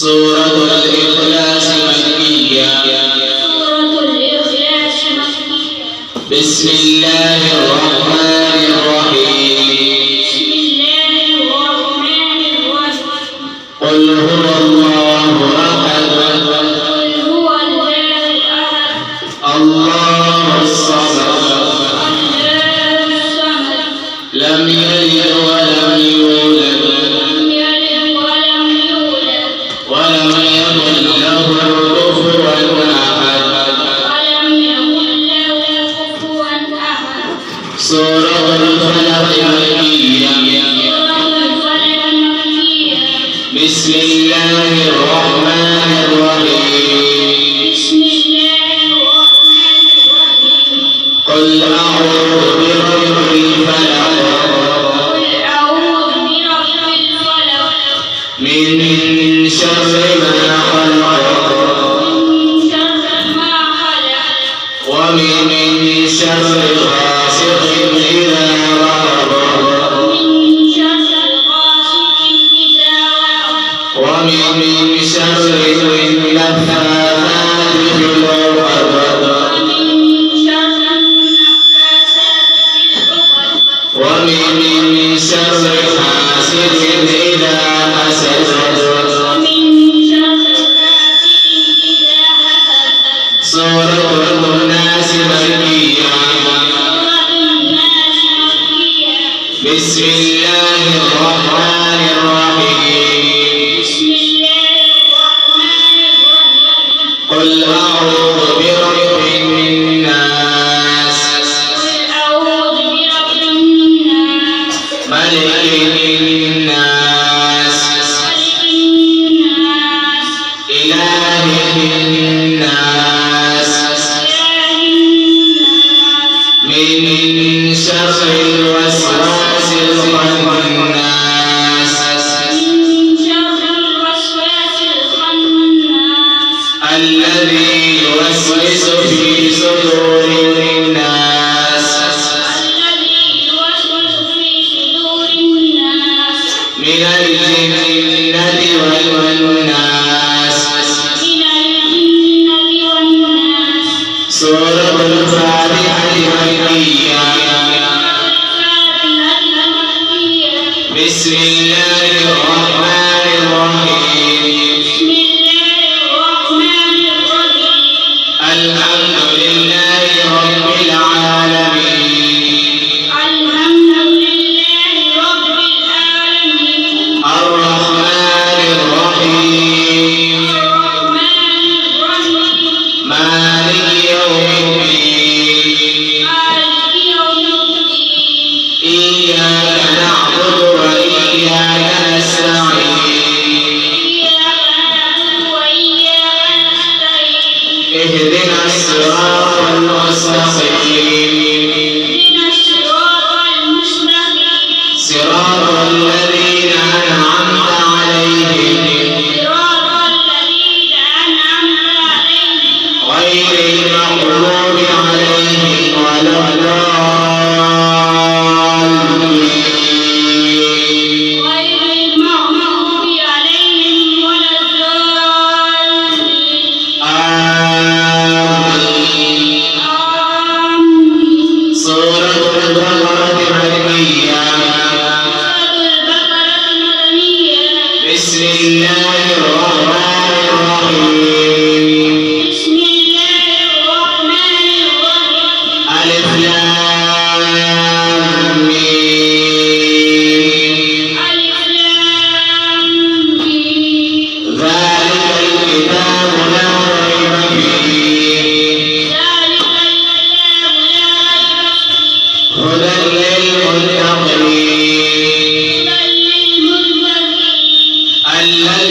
سورة الإخلاص مكية. بسم الله الرحمن الرحيم. قل هو الله أحد الله الصمد لم يلد ولم يولد ولم يكن له كفوا أحد. سورة الفلق مكية. بسم الله الرحمن الرحيم. قل أعوذ برب الفلق من شر ما خلق ومن شر غاسق إذا وقب ومن شر النفاثات في العقد ومن شر حاسد إذا حسد. سورة الناس مكية. بسم الله الرحمن الرحيم. قل أعوذ برب الناس ملك الناس إله الناس من شر الوسواس الخناس الذي يوسوس في صدور الناس من الجنة والناس. سورة الفاتحة مكية. بسم الله الرحمن الرحيم. الحمد لله رب العالمين الرحمن الرحيم مالك يوم الدين إياك نعبد وإياك نستعين اهدنا الصراط المستقيم صراط الذين أنعمت عليهم غير المغضوب عليهم ولا الضالين. آمين. سورة البقرة مكية. بسم الله الرحمن الرحيم. ألف لام ميم. ذلك الكتاب لا ريب فيه هدى للمتقين الذين